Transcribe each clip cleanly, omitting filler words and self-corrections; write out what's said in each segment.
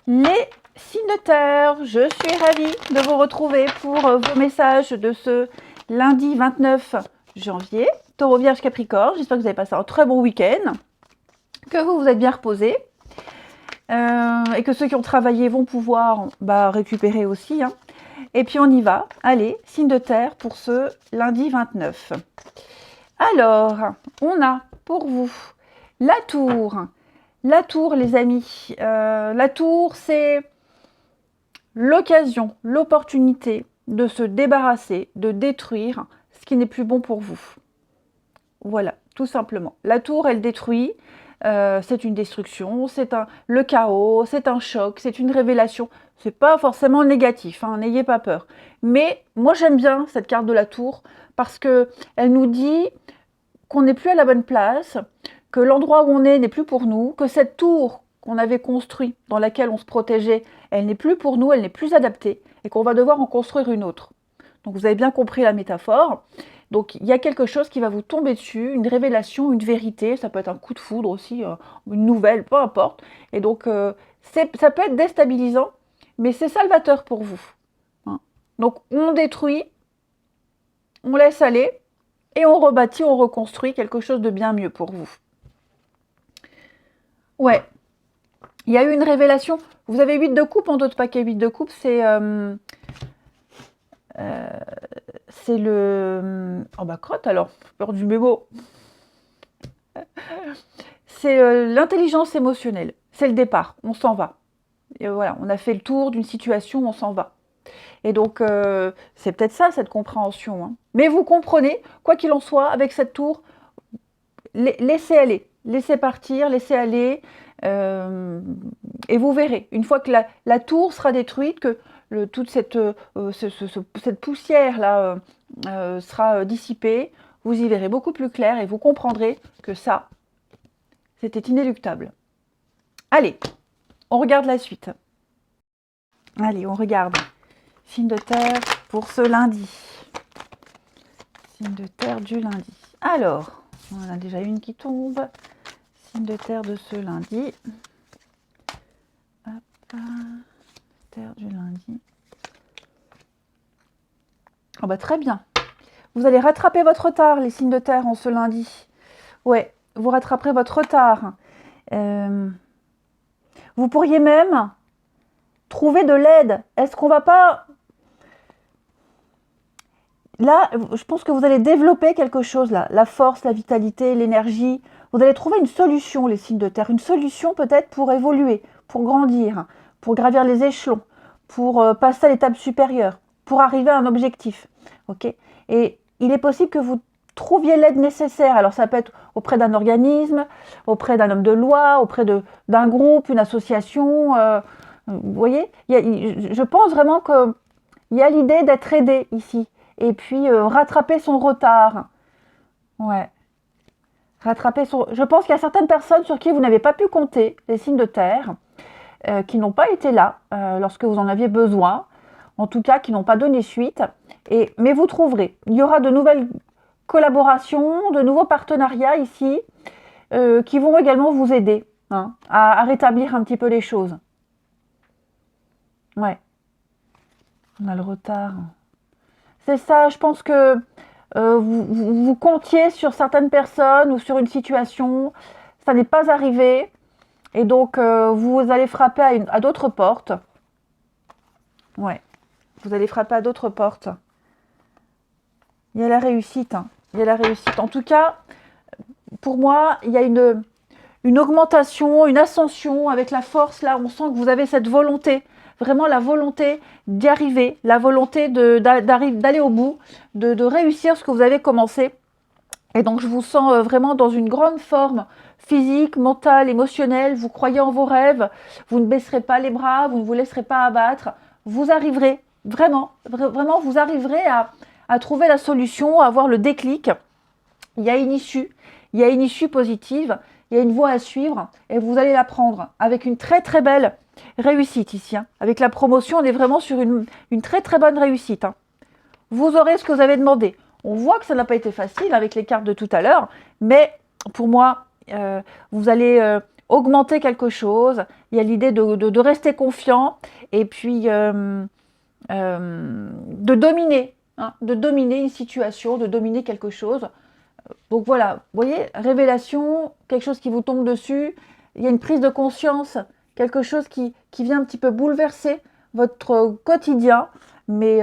Les signes de terre, je suis ravie de vous retrouver pour vos messages de ce lundi 29 janvier. Taureau, Vierge, Capricorne, j'espère que vous avez passé un très bon week-end, que vous vous êtes bien reposés et que ceux qui ont travaillé vont pouvoir récupérer aussi. Et puis on y va. Allez, signe de terre pour ce lundi 29. Alors, on a pour vous la tour. La tour, les amis, la tour, c'est l'occasion, l'opportunité de se débarrasser, de détruire ce qui n'est plus bon pour vous. Voilà, tout simplement. La tour, elle détruit, c'est une destruction, c'est le chaos, c'est un choc, c'est une révélation. C'est pas forcément négatif, n'ayez pas peur. Mais moi, j'aime bien cette carte de la tour parce que elle nous dit qu'on n'est plus à la bonne place, que l'endroit où on est n'est plus pour nous, que cette tour qu'on avait construite, dans laquelle on se protégeait, elle n'est plus pour nous, elle n'est plus adaptée, et qu'on va devoir en construire une autre. Donc vous avez bien compris la métaphore. Donc il y a quelque chose qui va vous tomber dessus, une révélation, une vérité, ça peut être un coup de foudre aussi, une nouvelle, peu importe. Et donc ça peut être déstabilisant, mais c'est salvateur pour vous. Donc on détruit, on laisse aller, et on rebâtit, on reconstruit quelque chose de bien mieux pour vous. Ouais, il y a eu une révélation. Vous avez 8 de coupe en d'autres paquets. 8 de coupe, c'est le... Oh bah crotte alors, peur du mémo. C'est l'intelligence émotionnelle. C'est le départ, on s'en va. Et voilà, on a fait le tour d'une situation, on s'en va. Et donc, c'est peut-être ça, cette compréhension. Mais vous comprenez, quoi qu'il en soit, avec cette tour, laissez aller, laissez partir, laissez aller, et vous verrez, une fois que la tour sera détruite, que toute cette poussière-là sera dissipée, vous y verrez beaucoup plus clair et vous comprendrez que ça, c'était inéluctable. Allez, on regarde la suite. Allez, on regarde. Signe de terre pour ce lundi. Signe de terre du lundi. Alors, on a déjà une qui tombe. Signe de terre de ce lundi. Hop, terre du lundi. Oh bah très bien. Vous allez rattraper votre retard, les signes de terre, en ce lundi. Ouais, vous rattraperez votre retard. Vous pourriez même trouver de l'aide. Est-ce qu'on va pas... Là, je pense que vous allez développer quelque chose, là. La force, la vitalité, l'énergie. Vous allez trouver une solution, les signes de terre. Une solution peut-être pour évoluer, pour grandir, pour gravir les échelons, pour passer à l'étape supérieure, pour arriver à un objectif. Ok ? Et il est possible que vous trouviez l'aide nécessaire. Alors ça peut être auprès d'un organisme, auprès d'un homme de loi, auprès d'un groupe, une association. Vous voyez ? Je pense vraiment qu'il y a l'idée d'être aidé ici. Et puis rattraper son retard. Ouais. Je pense qu'il y a certaines personnes sur qui vous n'avez pas pu compter, les signes de terre, qui n'ont pas été là lorsque vous en aviez besoin, en tout cas qui n'ont pas donné suite. Mais vous trouverez. Il y aura de nouvelles collaborations, de nouveaux partenariats ici, qui vont également vous aider à rétablir un petit peu les choses. Ouais. On a le retard. C'est ça, je pense que vous comptiez sur certaines personnes ou sur une situation, ça n'est pas arrivé, et donc vous allez frapper à d'autres portes. Ouais, vous allez frapper à d'autres portes. Il y a la réussite, il y a la réussite. En tout cas, pour moi, il y a une augmentation, une ascension avec la force, là, on sent que vous avez cette volonté, vraiment la volonté d'y arriver, la volonté d'aller au bout, de réussir ce que vous avez commencé. Et donc je vous sens vraiment dans une grande forme physique, mentale, émotionnelle. Vous croyez en vos rêves, vous ne baisserez pas les bras, vous ne vous laisserez pas abattre. Vous arriverez, vraiment, vraiment, vous arriverez à trouver la solution, à avoir le déclic. Il y a une issue positive. Il y a une voie à suivre et vous allez la prendre avec une très très belle réussite ici. Avec la promotion, on est vraiment sur une très très bonne réussite. Vous aurez ce que vous avez demandé. On voit que ça n'a pas été facile avec les cartes de tout à l'heure, mais pour moi, vous allez augmenter quelque chose. Il y a l'idée de rester confiant et puis de dominer, hein, de dominer une situation, de dominer quelque chose. Donc voilà, vous voyez, révélation, quelque chose qui vous tombe dessus, il y a une prise de conscience, quelque chose qui vient un petit peu bouleverser votre quotidien, mais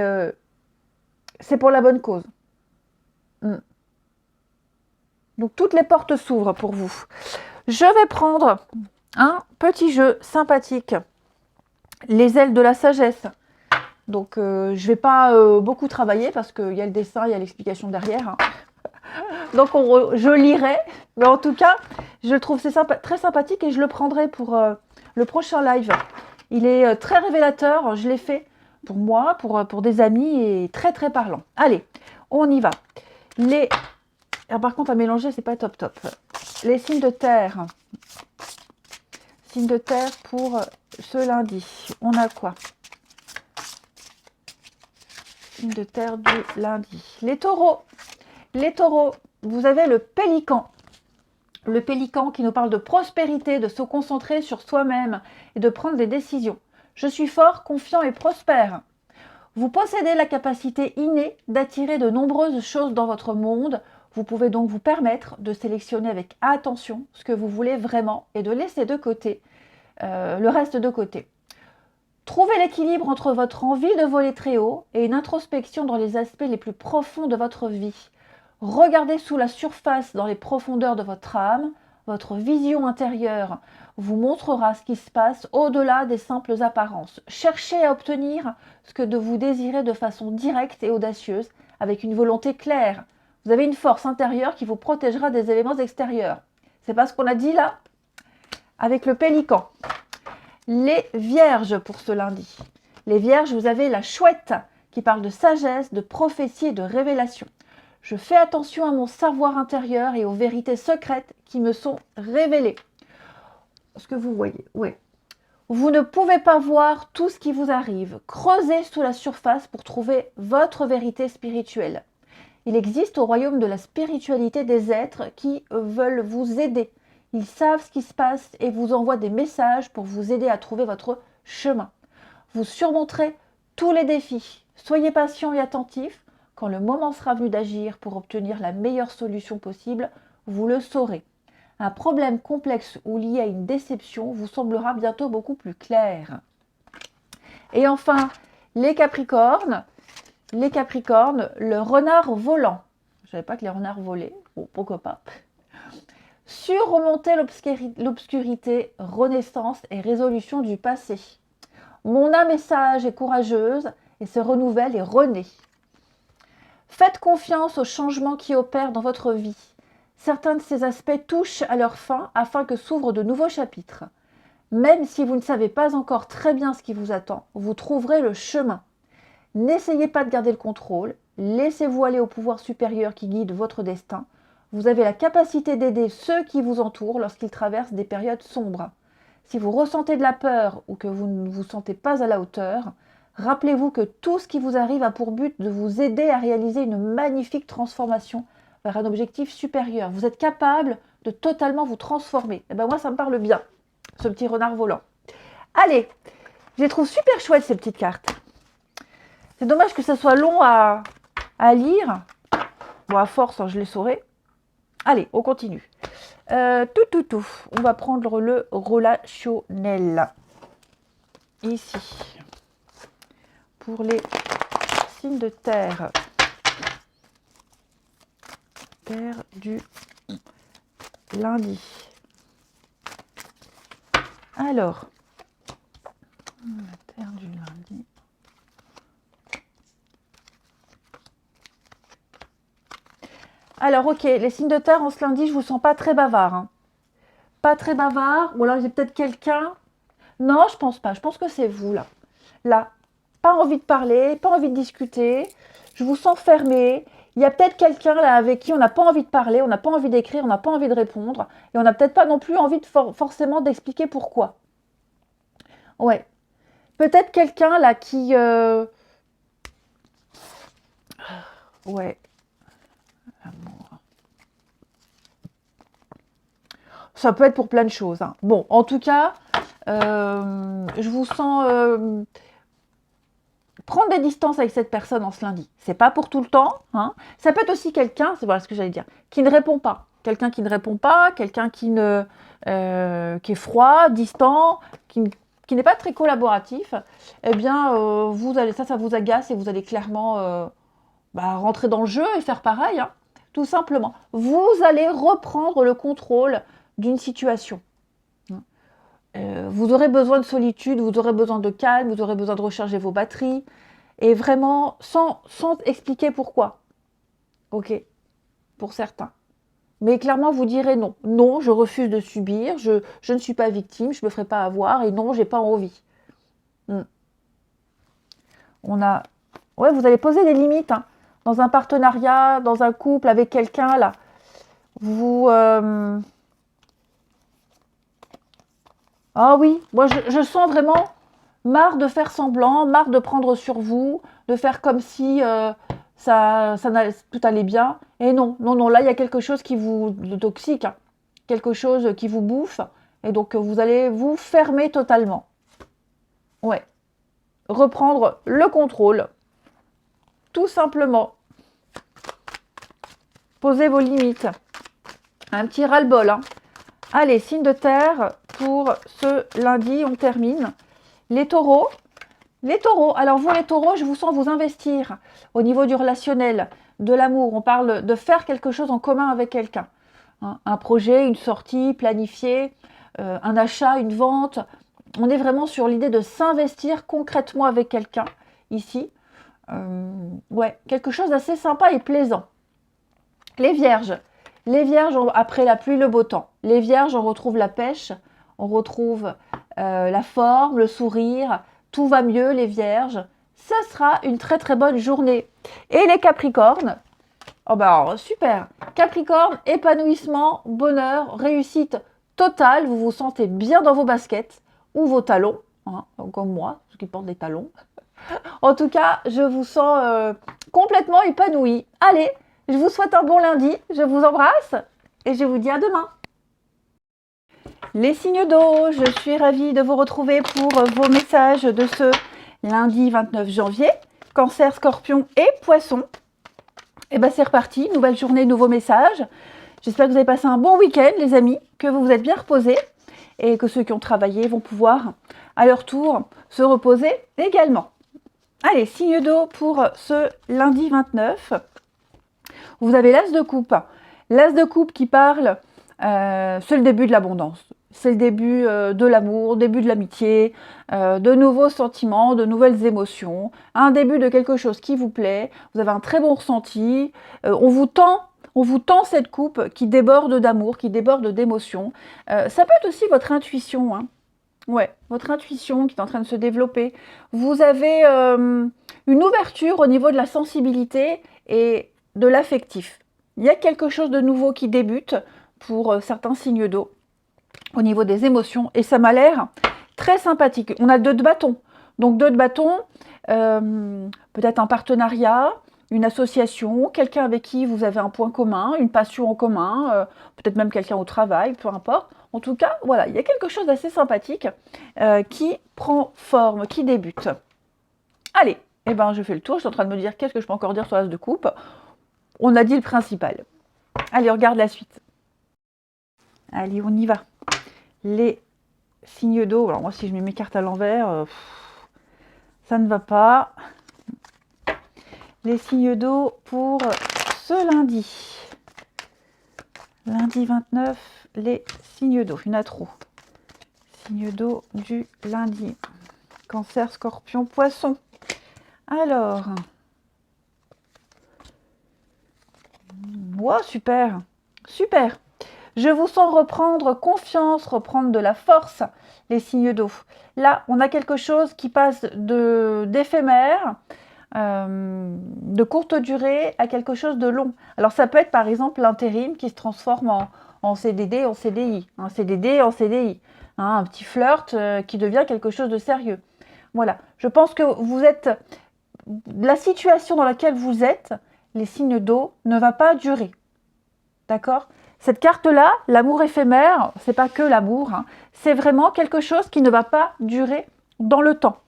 c'est pour la bonne cause. Mm. Donc toutes les portes s'ouvrent pour vous. Je vais prendre un petit jeu sympathique, les ailes de la sagesse. Donc je ne vais pas beaucoup travailler parce qu'il y a le dessin, il y a l'explication derrière. Hein. Donc je lirai, mais en tout cas, je trouve c'est très sympathique et je le prendrai pour le prochain live. Il est très révélateur, je l'ai fait pour moi, pour des amis et très très parlant. Allez, on y va. Alors, par contre, à mélanger, c'est pas top top. Les signes de terre. Signes de terre pour ce lundi. On a quoi? Signes de terre du lundi. Les taureaux. Les taureaux, vous avez le pélican. Le pélican qui nous parle de prospérité, de se concentrer sur soi-même et de prendre des décisions. Je suis fort, confiant et prospère. Vous possédez la capacité innée d'attirer de nombreuses choses dans votre monde. Vous pouvez donc vous permettre de sélectionner avec attention ce que vous voulez vraiment et de laisser de côté le reste de côté. Trouvez l'équilibre entre votre envie de voler très haut et une introspection dans les aspects les plus profonds de votre vie. Regardez sous la surface dans les profondeurs de votre âme. Votre vision intérieure vous montrera ce qui se passe au-delà des simples apparences. Cherchez à obtenir ce que vous désirez de façon directe et audacieuse, avec une volonté claire. Vous avez une force intérieure qui vous protégera des éléments extérieurs. C'est pas ce qu'on a dit là avec le pélican. Les vierges pour ce lundi. Les vierges, vous avez la chouette qui parle de sagesse, de prophétie et de révélation. Je fais attention à mon savoir intérieur et aux vérités secrètes qui me sont révélées. Ce que vous voyez, oui. Vous ne pouvez pas voir tout ce qui vous arrive. Creusez sous la surface pour trouver votre vérité spirituelle. Il existe au royaume de la spiritualité des êtres qui veulent vous aider. Ils savent ce qui se passe et vous envoient des messages pour vous aider à trouver votre chemin. Vous surmonterez tous les défis. Soyez patient et attentif. Quand le moment sera venu d'agir pour obtenir la meilleure solution possible, vous le saurez. Un problème complexe ou lié à une déception vous semblera bientôt beaucoup plus clair. Et enfin, les Capricornes. Les Capricornes, le renard volant. Je ne savais pas que les renards volaient. Bon, pourquoi pas. Surmonter l'obscurité, renaissance et résolution du passé. Mon âme est sage et courageuse et se renouvelle et renaît. Faites confiance aux changements qui opèrent dans votre vie. Certains de ces aspects touchent à leur fin afin que s'ouvrent de nouveaux chapitres. Même si vous ne savez pas encore très bien ce qui vous attend, vous trouverez le chemin. N'essayez pas de garder le contrôle, laissez-vous aller au pouvoir supérieur qui guide votre destin. Vous avez la capacité d'aider ceux qui vous entourent lorsqu'ils traversent des périodes sombres. Si vous ressentez de la peur ou que vous ne vous sentez pas à la hauteur, rappelez-vous que tout ce qui vous arrive a pour but de vous aider à réaliser une magnifique transformation vers un objectif supérieur. Vous êtes capable de totalement vous transformer. Et ben moi, ça me parle bien, ce petit renard volant. Allez, je les trouve super chouettes ces petites cartes. C'est dommage que ça soit long à lire. Bon, à force, hein, je les saurai. Allez, on continue. On va prendre le relationnel. Ici. Pour les signes de terre. Terre du lundi. Alors. La terre du lundi. Alors, ok, les signes de terre en ce lundi, je vous sens pas très bavard. Hein. Pas très bavard. Ou alors, j'ai peut-être quelqu'un. Non, je pense pas. Je pense que c'est vous, là. Là, pas envie de parler, pas envie de discuter. Je vous sens fermé. Il y a peut-être quelqu'un là avec qui on n'a pas envie de parler, on n'a pas envie d'écrire, on n'a pas envie de répondre. Et on n'a peut-être pas non plus envie de forcément d'expliquer pourquoi. Ouais. Peut-être quelqu'un là qui... Ouais. ça peut être pour plein de choses, hein. Bon, en tout cas, je vous sens prendre des distances avec cette personne en ce lundi. C'est pas pour tout le temps, hein. Ça peut être aussi quelqu'un, c'est voilà ce que j'allais dire, qui ne répond pas. Quelqu'un qui ne répond pas, quelqu'un qui qui est froid, distant, qui n'est pas très collaboratif. Eh bien, ça vous agace et vous allez clairement rentrer dans le jeu et faire pareil, hein. Tout simplement. Vous allez reprendre le contrôle d'une situation. Vous aurez besoin de solitude, vous aurez besoin de calme, vous aurez besoin de recharger vos batteries. Et vraiment, sans expliquer pourquoi. Ok, pour certains. Mais clairement, vous direz non. Non, je refuse de subir, je ne suis pas victime, je ne me ferai pas avoir, et non, j'ai pas envie. On a... Ouais, vous allez poser des limites, hein. Dans un partenariat, dans un couple, avec quelqu'un, là. Vous... Ah oui, moi je sens vraiment marre de faire semblant, marre de prendre sur vous, de faire comme si tout allait bien. Et non, non, non, là il y a quelque chose de toxique, hein. Quelque chose qui vous bouffe. Et donc vous allez vous fermer totalement. Ouais. Reprendre le contrôle. Tout simplement. Posez vos limites. Un petit ras-le-bol, hein. Allez, signe de terre pour ce lundi, on termine. Les taureaux. Les taureaux, alors vous les taureaux, je vous sens vous investir au niveau du relationnel, de l'amour. On parle de faire quelque chose en commun avec quelqu'un. Hein, un projet, une sortie planifiée, un achat, une vente. On est vraiment sur l'idée de s'investir concrètement avec quelqu'un ici. Ouais, quelque chose d'assez sympa et plaisant. Les vierges. Les vierges, après la pluie, le beau temps. Les vierges, on retrouve la pêche, on retrouve la forme, le sourire. Tout va mieux, les vierges. Ça sera une très très bonne journée. Et les capricornes, oh bah alors, super. Capricorne, épanouissement, bonheur, réussite totale. Vous vous sentez bien dans vos baskets ou vos talons, hein, comme moi, ceux qui portent des talons. En tout cas, je vous sens complètement épanoui. Allez, je vous souhaite un bon lundi, je vous embrasse et je vous dis à demain. Les signes d'eau, je suis ravie de vous retrouver pour vos messages de ce lundi 29 janvier. Cancer, Scorpion et Poisson. Et bien c'est reparti, nouvelle journée, nouveaux messages. J'espère que vous avez passé un bon week-end les amis, que vous vous êtes bien reposés et que ceux qui ont travaillé vont pouvoir à leur tour se reposer également. Allez, signe d'eau pour ce lundi 29. Vous avez l'as de coupe. L'as de coupe qui parle, c'est le début de l'abondance. C'est le début de l'amour, début de l'amitié, de nouveaux sentiments, de nouvelles émotions, un début de quelque chose qui vous plaît, vous avez un très bon ressenti, on vous tend cette coupe qui déborde d'amour, qui déborde d'émotions. Ça peut être aussi votre intuition, hein. Ouais, votre intuition qui est en train de se développer. Vous avez une ouverture au niveau de la sensibilité et de l'affectif. Il y a quelque chose de nouveau qui débute pour certains signes d'eau au niveau des émotions et ça m'a l'air très sympathique. On a 2 de bâton. Donc 2 de bâton, peut-être un partenariat, une association, quelqu'un avec qui vous avez un point commun, une passion en commun, peut-être même quelqu'un au travail, peu importe. En tout cas, voilà, il y a quelque chose d'assez sympathique qui prend forme, qui débute. Allez, eh ben, je fais le tour. Je suis en train de me dire qu'est-ce que je peux encore dire sur l'as de coupe. On a dit le principal. Allez, on regarde la suite. Allez, on y va. Les signes d'eau. Alors moi, si je mets mes cartes à l'envers, ça ne va pas. Les signes d'eau pour ce lundi. Lundi 29, les signes d'eau. Il y en a trop. Signes d'eau du lundi. Cancer, Scorpion, Poisson. Alors. Wow, super. Super. Je vous sens reprendre confiance, reprendre de la force, les signes d'eau. Là, on a quelque chose qui passe d'éphémère, de courte durée, à quelque chose de long. Alors, ça peut être, par exemple, l'intérim qui se transforme en CDD, en CDI. Un CDD en CDI. Hein, un petit flirt qui devient quelque chose de sérieux. Voilà. Je pense que vous êtes... La situation dans laquelle vous êtes, les signes d'eau, ne va pas durer. D'accord ? Cette carte-là, l'amour éphémère, c'est pas que l'amour, hein, c'est vraiment quelque chose qui ne va pas durer dans le temps.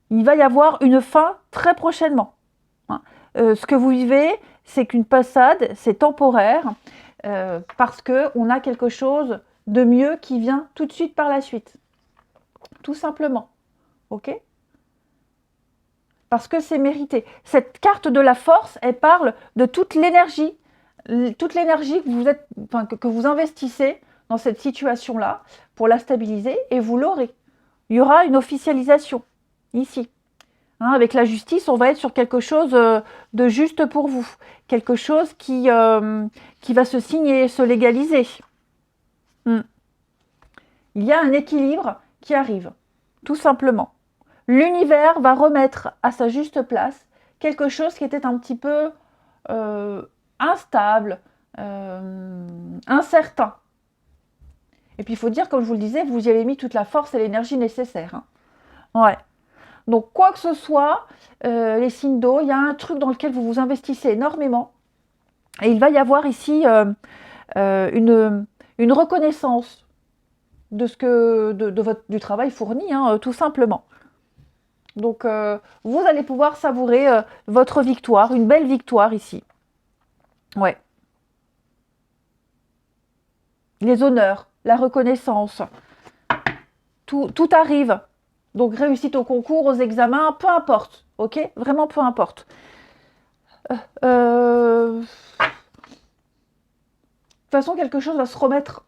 Il va y avoir une fin très prochainement. Hein. Ce que vous vivez, c'est qu'une passade, c'est temporaire, parce qu'on a quelque chose de mieux qui vient tout de suite par la suite. Tout simplement. Ok ? Parce que c'est mérité. Cette carte de la force, elle parle de toute l'énergie que vous investissez dans cette situation-là pour la stabiliser, et vous l'aurez. Il y aura une officialisation ici. Hein, avec la justice, on va être sur quelque chose de juste pour vous. Quelque chose qui va se signer, se légaliser. Il y a un équilibre qui arrive, tout simplement. L'univers va remettre à sa juste place quelque chose qui était un petit peu instable, incertain. Et puis il faut dire, comme je vous le disais, vous y avez mis toute la force et l'énergie nécessaires. Hein. Ouais. Donc quoi que ce soit, les signes d'eau, il y a un truc dans lequel vous vous investissez énormément. Et il va y avoir ici une reconnaissance de du travail fourni, hein, tout simplement. Donc vous allez pouvoir savourer votre victoire, une belle victoire ici. Ouais. Les honneurs, la reconnaissance, tout arrive. Donc réussite au concours, aux examens, peu importe, ok ? Vraiment peu importe. De toute façon, quelque chose va se remettre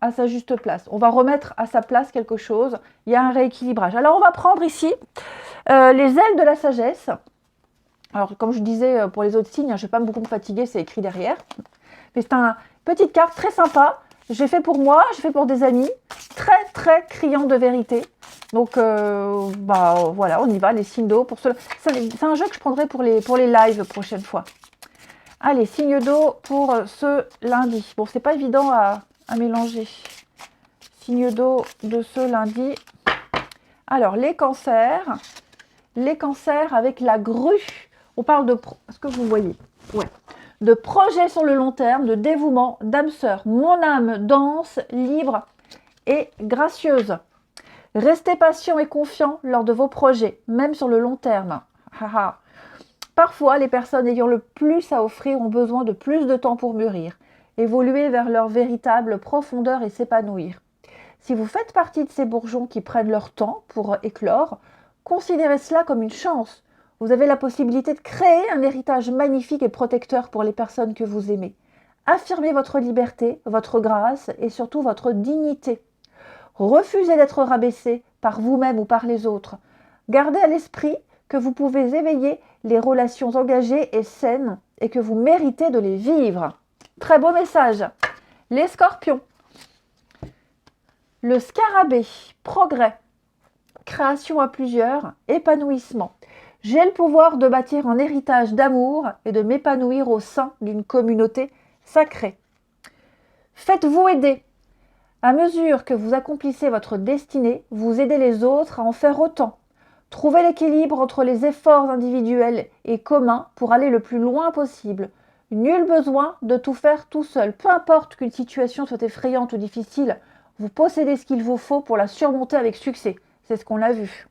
à sa juste place. On va remettre à sa place quelque chose. Il y a un rééquilibrage. Alors on va prendre ici les ailes de la sagesse. Alors comme je disais pour les autres signes, je ne vais pas beaucoup me fatiguer, c'est écrit derrière. Mais c'est une petite carte très sympa. J'ai fait pour moi, j'ai fait pour des amis. Très très criant de vérité. Donc voilà, on y va, les signes d'eau. C'est un jeu que je prendrai pour les lives prochaine fois. Allez, signe d'eau pour ce lundi. Bon, c'est pas évident à mélanger. Signe d'eau de ce lundi. Alors, les cancers. Les cancers avec la grue. On parle de... Est-ce que vous voyez ? Ouais. De projet sur le long terme, de dévouement, d'âme sœur. Mon âme danse, libre et gracieuse. Restez patient et confiant lors de vos projets, même sur le long terme. Parfois, les personnes ayant le plus à offrir ont besoin de plus de temps pour mûrir, évoluer vers leur véritable profondeur et s'épanouir. Si vous faites partie de ces bourgeons qui prennent leur temps pour éclore, considérez cela comme une chance. Vous avez la possibilité de créer un héritage magnifique et protecteur pour les personnes que vous aimez. Affirmez votre liberté, votre grâce et surtout votre dignité. Refusez d'être rabaissé par vous-même ou par les autres. Gardez à l'esprit que vous pouvez éveiller les relations engagées et saines et que vous méritez de les vivre. Très beau message. Les scorpions. Le scarabée, progrès, création à plusieurs, épanouissement. J'ai le pouvoir de bâtir un héritage d'amour et de m'épanouir au sein d'une communauté sacrée. Faites-vous aider. À mesure que vous accomplissez votre destinée, vous aidez les autres à en faire autant. Trouvez l'équilibre entre les efforts individuels et communs pour aller le plus loin possible. Nul besoin de tout faire tout seul. Peu importe qu'une situation soit effrayante ou difficile, vous possédez ce qu'il vous faut pour la surmonter avec succès. C'est ce qu'on a vu.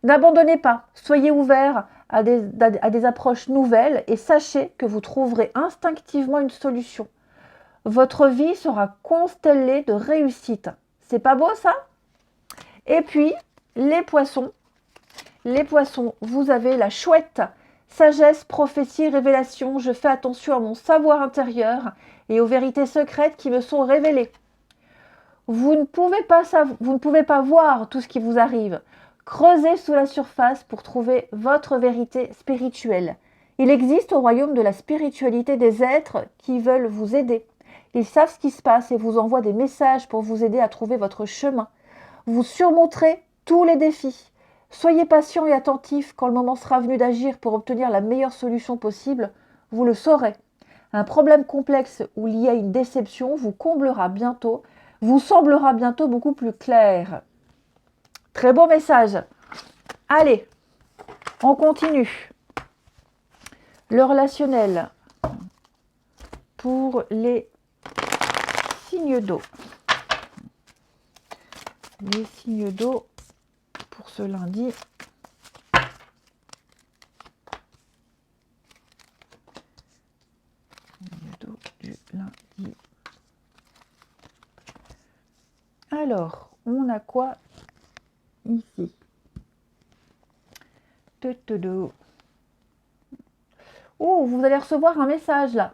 N'abandonnez pas. Soyez ouverts à des approches nouvelles et sachez que vous trouverez instinctivement une solution. Votre vie sera constellée de réussite. C'est pas beau ça ? Et puis, les poissons. Les poissons, vous avez la chouette. Sagesse, prophétie, révélation. Je fais attention à mon savoir intérieur et aux vérités secrètes qui me sont révélées. Vous ne pouvez pas voir tout ce qui vous arrive. Creusez sous la surface pour trouver votre vérité spirituelle. Il existe au royaume de la spiritualité des êtres qui veulent vous aider. Ils savent ce qui se passe et vous envoient des messages pour vous aider à trouver votre chemin. Vous surmonterez tous les défis. Soyez patient et attentif quand le moment sera venu d'agir pour obtenir la meilleure solution possible. Vous le saurez. Un problème complexe ou lié à une déception vous semblera bientôt beaucoup plus clair. Très beau message. Allez, on continue. Le relationnel pour les signes d'eau. Les signes d'eau pour ce lundi. Signes d'eau du lundi. Alors, on a quoi ici? Oh, vous allez recevoir un message là.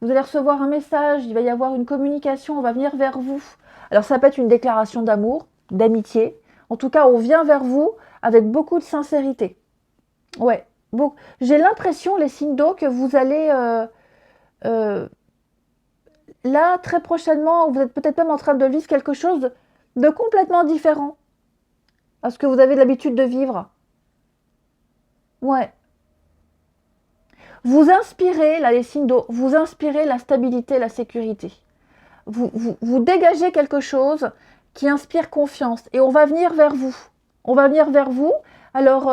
Vous allez recevoir un message, il va y avoir une communication, on va venir vers vous. Alors ça peut être une déclaration d'amour, d'amitié. En tout cas, on vient vers vous avec beaucoup de sincérité. Ouais, bon. J'ai l'impression, les signes d'eau, que vous allez... là, très prochainement, vous êtes peut-être même en train de vivre quelque chose de complètement différent à ce que vous avez l'habitude de vivre. Ouais. Vous inspirez, là, les signes d'eau, vous inspirez la stabilité, la sécurité. Vous dégagez quelque chose qui inspire confiance. Et on va venir vers vous. On va venir vers vous. Alors,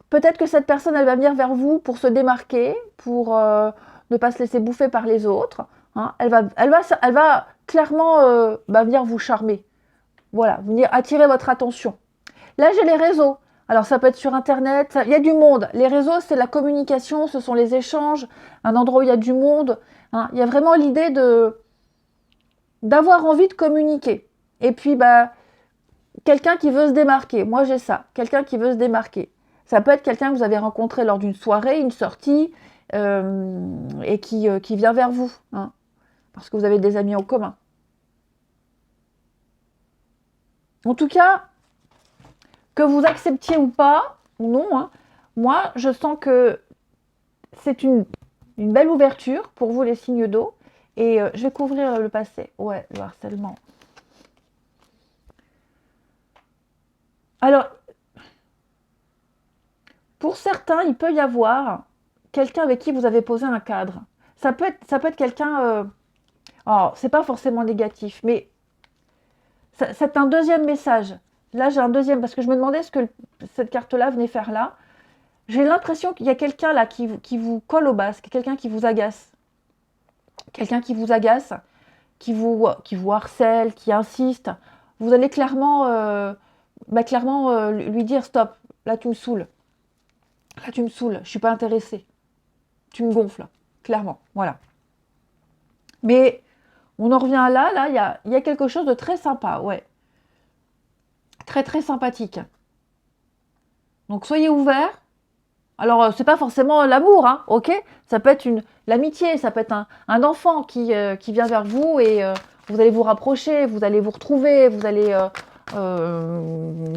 peut-être que cette personne, elle va venir vers vous pour se démarquer, pour ne pas se laisser bouffer par les autres. Hein. Elle va clairement venir vous charmer. Voilà, venir attirer votre attention. Là, j'ai les réseaux. Alors, ça peut être sur Internet. Il y a du monde. Les réseaux, c'est la communication, ce sont les échanges. Un endroit où il y a du monde. Hein. Il y a vraiment l'idée d'avoir envie de communiquer. Et puis, quelqu'un qui veut se démarquer. Moi, j'ai ça. Quelqu'un qui veut se démarquer. Ça peut être quelqu'un que vous avez rencontré lors d'une soirée, une sortie, et qui vient vers vous. Hein, parce que vous avez des amis en commun. En tout cas, que vous acceptiez ou pas, ou non, hein, moi, je sens que c'est une belle ouverture pour vous, les signes d'eau. Et je vais couvrir le passé. Ouais, le harcèlement. Alors, pour certains, il peut y avoir quelqu'un avec qui vous avez posé un cadre. Ça peut être quelqu'un... alors, c'est pas forcément négatif, mais c'est un deuxième message. Là, j'ai un deuxième, parce que je me demandais ce que cette carte-là venait faire là. J'ai l'impression qu'il y a quelqu'un là qui vous colle au basque, quelqu'un qui vous agace. Quelqu'un qui vous agace, qui vous harcèle, qui insiste. Vous allez clairement, lui dire stop, là tu me saoules. Là tu me saoules, je suis pas intéressée. Tu me gonfles, clairement, voilà. Mais on en revient là, il y a quelque chose de très sympa, ouais. Très très sympathique. Donc soyez ouverts. Alors c'est pas forcément l'amour, hein, ok. Ça peut être l'amitié, ça peut être un enfant qui vient vers vous et vous allez vous rapprocher, vous allez vous retrouver, vous allez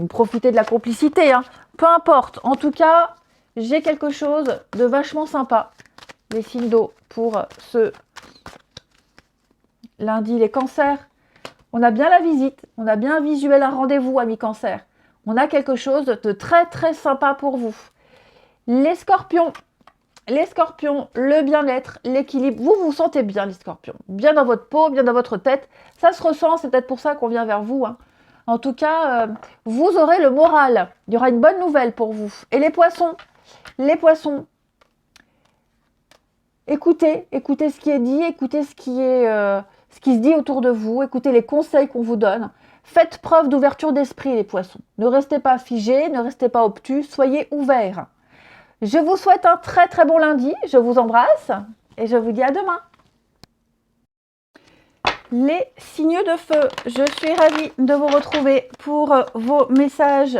profiter de la complicité, hein. Peu importe. En tout cas, j'ai quelque chose de vachement sympa. Les signes d'eau pour ce lundi, les cancers. On a bien la visite, on a bien un visuel, un rendez-vous, amis cancer. On a quelque chose de très très sympa pour vous. Les scorpions, le bien-être, l'équilibre. Vous vous sentez bien, les scorpions. Bien dans votre peau, bien dans votre tête. Ça se ressent, c'est peut-être pour ça qu'on vient vers vous. Hein. En tout cas, vous aurez le moral. Il y aura une bonne nouvelle pour vous. Et les poissons, écoutez ce qui est dit, écoutez ce qui se dit autour de vous, écoutez les conseils qu'on vous donne. Faites preuve d'ouverture d'esprit, les poissons. Ne restez pas figés, ne restez pas obtus, soyez ouverts. Je vous souhaite un très très bon lundi, je vous embrasse et je vous dis à demain. Les signes de feu, je suis ravie de vous retrouver pour vos messages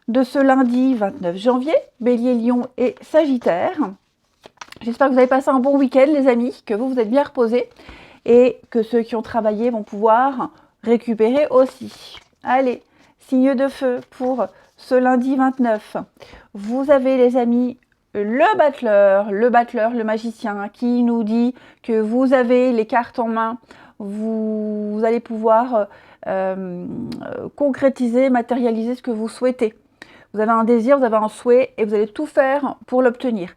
de ce lundi 29 janvier, Bélier, Lion et Sagittaire. J'espère que vous avez passé un bon week-end, les amis, que vous êtes bien reposés et que ceux qui ont travaillé vont pouvoir récupérer aussi. Allez, signe de feu pour ce lundi 29. Vous avez, les amis, le battleur, le magicien, qui nous dit que vous avez les cartes en main. Vous allez pouvoir concrétiser, matérialiser ce que vous souhaitez. Vous avez un désir, vous avez un souhait et vous allez tout faire pour l'obtenir.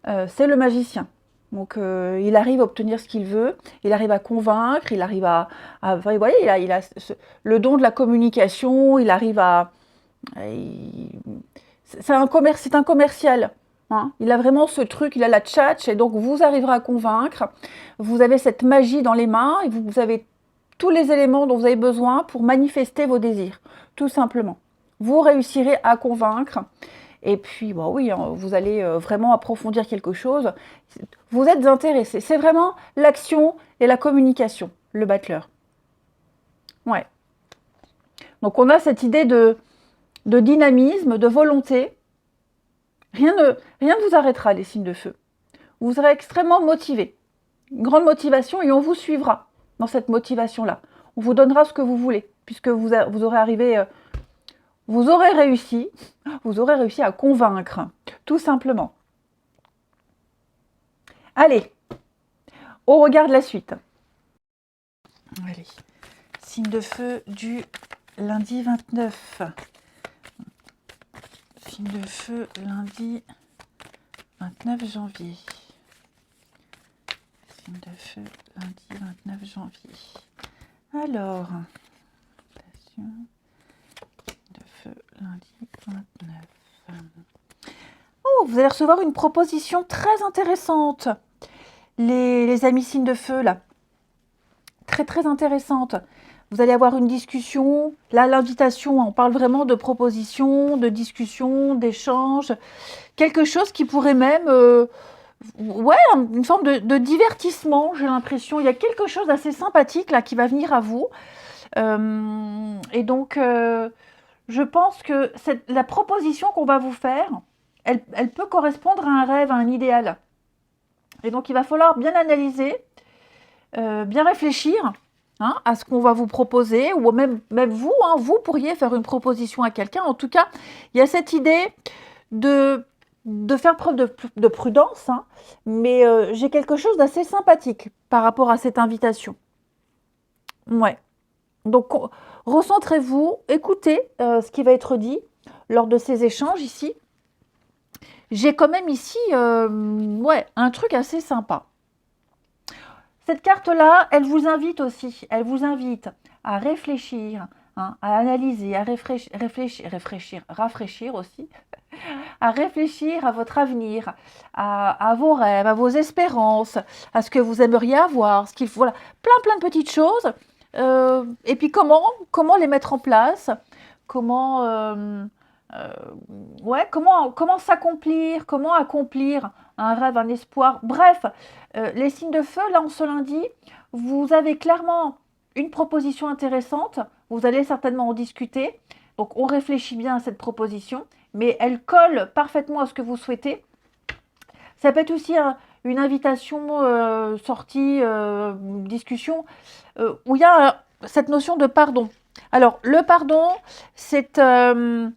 C'est le magicien. Donc, il arrive à obtenir ce qu'il veut, il arrive à convaincre, il arrive enfin, vous voyez, il a le don de la communication, il arrive à... c'est un commercial. hein. Il a vraiment ce truc, il a la tchatche, et donc vous arriverez à convaincre. Vous avez cette magie dans les mains, et vous avez tous les éléments dont vous avez besoin pour manifester vos désirs, tout simplement. Vous réussirez à convaincre, et puis, bah oui, hein, vous allez vraiment approfondir quelque chose. Vous êtes intéressé. C'est vraiment l'action et la communication, le battleur. Ouais. Donc, on a cette idée de dynamisme, de volonté. Rien ne vous arrêtera, les signes de feu. Vous serez extrêmement motivé. Une grande motivation, et on vous suivra dans cette motivation-là. On vous donnera ce que vous voulez, puisque vous aurez arrivé... vous aurez réussi à convaincre, tout simplement. Allez, on regarde la suite. Allez, signe de feu du lundi 29. Signe de feu lundi 29 janvier. Signe de feu lundi 29 janvier. Alors, attention. Feu lundi 29. Oh, vous allez recevoir une proposition très intéressante. Les amis signes de feu, là. Très, très intéressante. Vous allez avoir une discussion. Là, l'invitation, on parle vraiment de proposition, de discussion, d'échange. Quelque chose qui pourrait même... ouais, une forme de divertissement, j'ai l'impression. Il y a quelque chose d'assez sympathique, là, qui va venir à vous. Et donc... je pense que la proposition qu'on va vous faire, elle peut correspondre à un rêve, à un idéal. Et donc, il va falloir bien analyser, bien réfléchir hein, à ce qu'on va vous proposer, ou même vous, hein, vous pourriez faire une proposition à quelqu'un. En tout cas, il y a cette idée de faire preuve de prudence, hein, mais j'ai quelque chose d'assez sympathique par rapport à cette invitation. Ouais. Donc, recentrez-vous, écoutez ce qui va être dit lors de ces échanges ici. J'ai quand même ici ouais, un truc assez sympa. Cette carte-là, elle vous invite aussi, elle vous invite à réfléchir, hein, à analyser, à rafraîchir aussi, à réfléchir à votre avenir, à vos rêves, à vos espérances, à ce que vous aimeriez avoir, ce qu'il faut, voilà, plein de petites choses. Et puis comment les mettre en place, ouais, comment s'accomplir, comment accomplir un rêve, un espoir. Bref, les signes de feu, là, en ce lundi, vous avez clairement une proposition intéressante. Vous allez certainement en discuter. Donc, on réfléchit bien à cette proposition, mais elle colle parfaitement à ce que vous souhaitez. Ça peut être aussi une invitation, sortie, discussion, où il y a cette notion de pardon. Alors, le pardon, c'est un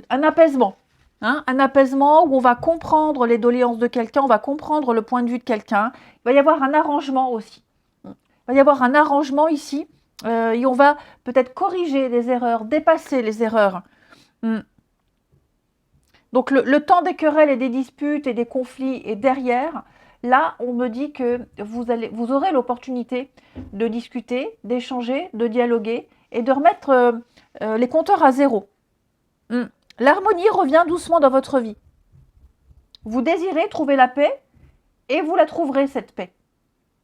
apaisement. Hein, un apaisement où on va comprendre les doléances de quelqu'un, on va comprendre le point de vue de quelqu'un. Il va y avoir un arrangement aussi. Il va y avoir un arrangement ici et on va peut-être corriger les erreurs, dépasser les erreurs. Donc le temps des querelles et des disputes et des conflits est derrière. Là, on me dit que vous aurez l'opportunité de discuter, d'échanger, de dialoguer et de remettre les compteurs à zéro. L'harmonie revient doucement dans votre vie. Vous désirez trouver la paix et vous la trouverez, cette paix.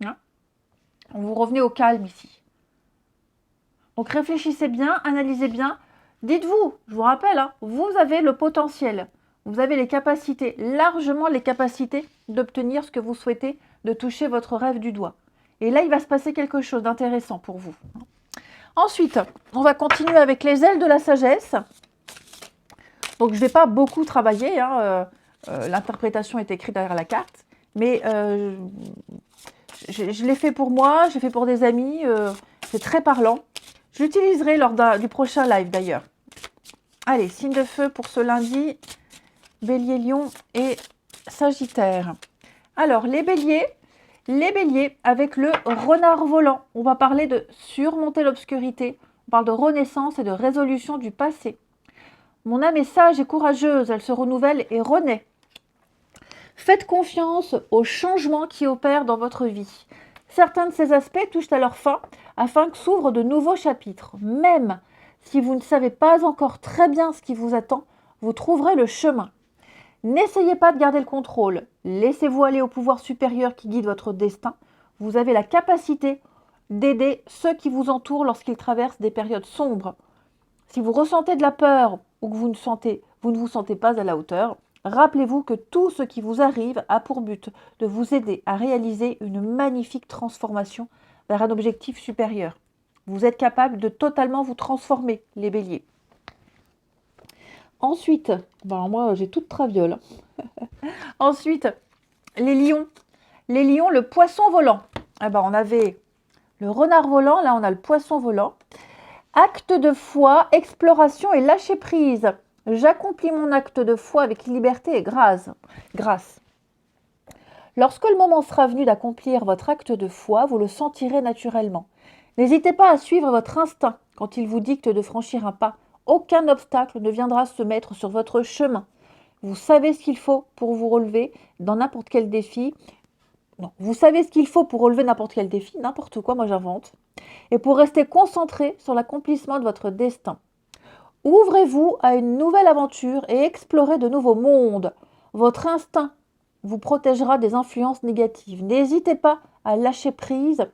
Hein, vous revenez au calme ici. Donc réfléchissez bien, analysez bien. Dites-vous, je vous rappelle, hein, vous avez le potentiel. Vous avez les capacités, largement les capacités d'obtenir ce que vous souhaitez, de toucher votre rêve du doigt. Et là, il va se passer quelque chose d'intéressant pour vous. Ensuite, on va continuer avec les ailes de la sagesse. Donc, je ne vais pas beaucoup travailler. Hein, l'interprétation est écrite derrière la carte. Mais je l'ai fait pour moi, j'ai fait pour des amis. C'est très parlant. Je l'utiliserai lors du prochain live d'ailleurs. Allez, signe de feu pour ce lundi. Bélier, Lion et Sagittaire. Alors, les béliers avec le renard volant. On va parler de surmonter l'obscurité. On parle de renaissance et de résolution du passé. Mon âme est sage et courageuse, elle se renouvelle et renaît. Faites confiance aux changements qui opèrent dans votre vie. Certains de ces aspects touchent à leur fin afin que s'ouvrent de nouveaux chapitres. Même si vous ne savez pas encore très bien ce qui vous attend, vous trouverez le chemin. N'essayez pas de garder le contrôle. Laissez-vous aller au pouvoir supérieur qui guide votre destin. Vous avez la capacité d'aider ceux qui vous entourent lorsqu'ils traversent des périodes sombres. Si vous ressentez de la peur ou que vous ne vous sentez pas à la hauteur, rappelez-vous que tout ce qui vous arrive a pour but de vous aider à réaliser une magnifique transformation vers un objectif supérieur. Vous êtes capable de totalement vous transformer, les béliers. Ensuite, moi j'ai toute traviole. Ensuite, les lions. Les lions, le poisson volant. On avait le renard volant, là on a le poisson volant. Acte de foi, exploration et lâcher prise. J'accomplis mon acte de foi avec liberté et grâce. Lorsque le moment sera venu d'accomplir votre acte de foi, vous le sentirez naturellement. N'hésitez pas à suivre votre instinct quand il vous dicte de franchir un pas. Aucun obstacle ne viendra se mettre sur votre chemin. Vous savez ce qu'il faut pour vous relever dans n'importe quel défi. Non, vous savez ce qu'il faut pour relever n'importe quel défi, n'importe quoi, moi j'invente. Et pour rester concentré sur l'accomplissement de votre destin. Ouvrez-vous à une nouvelle aventure et explorez de nouveaux mondes. Votre instinct vous protégera des influences négatives. N'hésitez pas à lâcher prise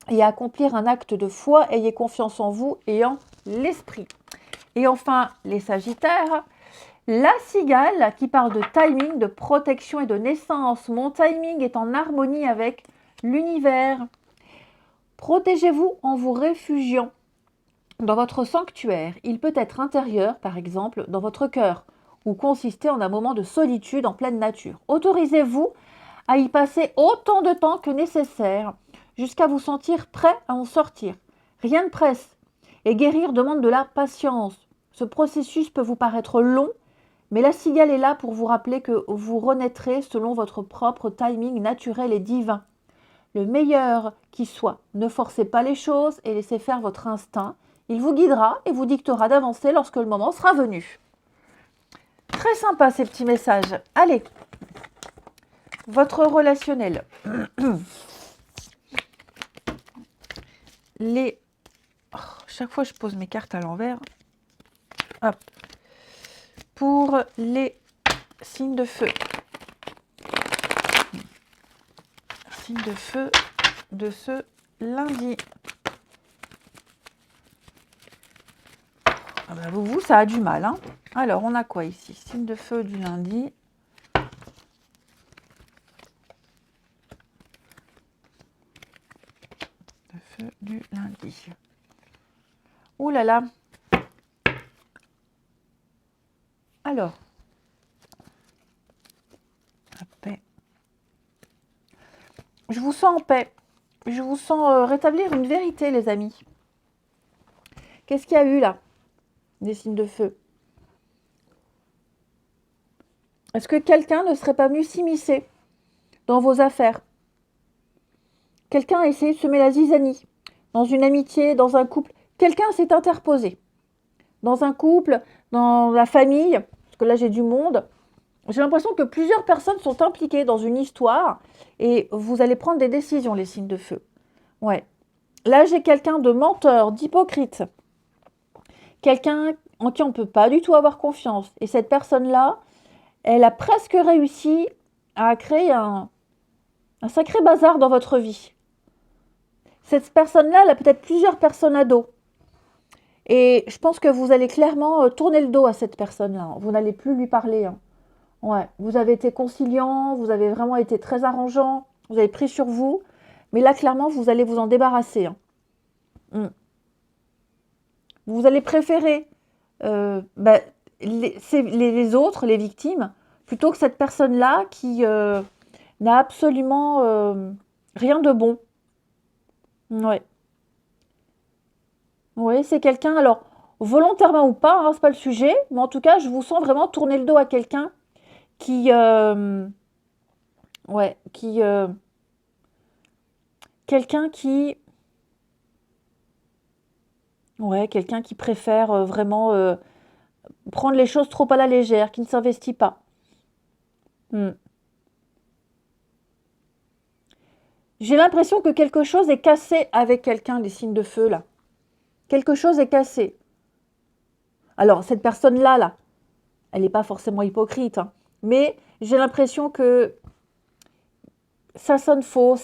et à accomplir un acte de foi. Ayez confiance en vous et en l'esprit. Et enfin, les Sagittaires, la cigale qui parle de timing, de protection et de naissance. Mon timing est en harmonie avec l'univers. Protégez-vous en vous réfugiant dans votre sanctuaire. Il peut être intérieur, par exemple, dans votre cœur, ou consister en un moment de solitude en pleine nature. Autorisez-vous à y passer autant de temps que nécessaire, jusqu'à vous sentir prêt à en sortir. Rien ne presse, et guérir demande de la patience. Ce processus peut vous paraître long, mais la cigale est là pour vous rappeler que vous renaîtrez selon votre propre timing naturel et divin. Le meilleur qui soit, ne forcez pas les choses et laissez faire votre instinct. Il vous guidera et vous dictera d'avancer lorsque le moment sera venu. Très sympa ces petits messages. Allez, votre relationnel. Chaque fois je pose mes cartes à l'envers. Hop. Pour les signes de feu. Signes de feu de ce lundi. Vous, ça a du mal. Hein. Alors, on a quoi ici? Signe de feu du lundi. De feu du lundi. Ouh là là. Alors. La paix. Je vous sens en paix. Je vous sens rétablir une vérité, les amis. Qu'est-ce qu'il y a eu là? Des signes de feu. Est-ce que quelqu'un ne serait pas venu s'immiscer dans vos affaires? Quelqu'un a essayé de semer la zizanie dans une amitié, dans un couple. Quelqu'un s'est interposé dans un couple, dans la famille, parce que là j'ai du monde. J'ai l'impression que plusieurs personnes sont impliquées dans une histoire et vous allez prendre des décisions, les signes de feu. Ouais. Là j'ai quelqu'un de menteur, d'hypocrite. Quelqu'un en qui on ne peut pas du tout avoir confiance. Et cette personne-là, elle a presque réussi à créer un sacré bazar dans votre vie. Cette personne-là, elle a peut-être plusieurs personnes à dos. Et je pense que vous allez clairement tourner le dos à cette personne-là. Vous n'allez plus lui parler. Hein. Ouais, vous avez été conciliant, vous avez vraiment été très arrangeant, vous avez pris sur vous. Mais là, clairement, vous allez vous en débarrasser. Hein. Vous allez préférer les autres, les victimes, plutôt que cette personne-là qui n'a absolument rien de bon. Ouais. Oui, c'est quelqu'un, alors volontairement ou pas, hein, c'est pas le sujet, mais en tout cas, je vous sens vraiment tourner le dos à quelqu'un qui, quelqu'un qui, quelqu'un qui préfère vraiment prendre les choses trop à la légère, qui ne s'investit pas. J'ai l'impression que quelque chose est cassé avec quelqu'un, les signes de feu, là. Quelque chose est cassé. Alors, cette personne-là, elle n'est pas forcément hypocrite. Hein. mais j'ai l'impression que ça sonne faux.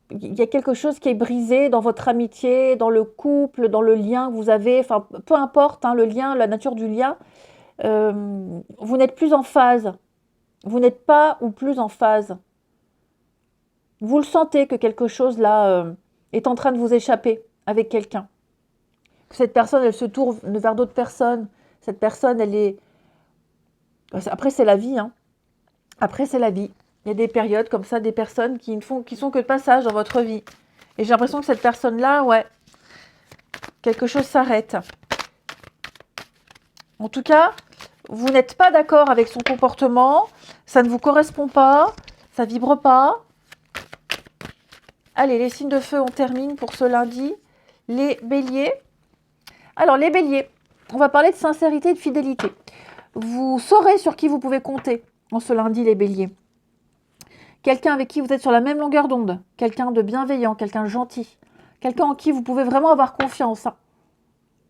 Il y a quelque chose qui est brisé dans votre amitié, dans le couple, dans le lien que vous avez, enfin, peu importe, hein, le lien, la nature du lien, vous n'êtes plus en phase. Vous n'êtes pas ou plus en phase. Vous le sentez que quelque chose là est en train de vous échapper avec quelqu'un. Que cette personne, elle se tourne vers d'autres personnes. Cette personne, elle est... Après, c'est la vie, hein. Après, c'est la vie. Il y a des périodes comme ça, des personnes qui sont que de passage dans votre vie. Et j'ai l'impression que cette personne-là, ouais, quelque chose s'arrête. En tout cas, vous n'êtes pas d'accord avec son comportement, ça ne vous correspond pas, ça vibre pas. Allez, les signes de feu, on termine pour ce lundi. Les béliers. Alors, les béliers, on va parler de sincérité et de fidélité. Vous saurez sur qui vous pouvez compter en ce lundi, les béliers. Quelqu'un avec qui vous êtes sur la même longueur d'onde, quelqu'un de bienveillant, quelqu'un de gentil, quelqu'un en qui vous pouvez vraiment avoir confiance.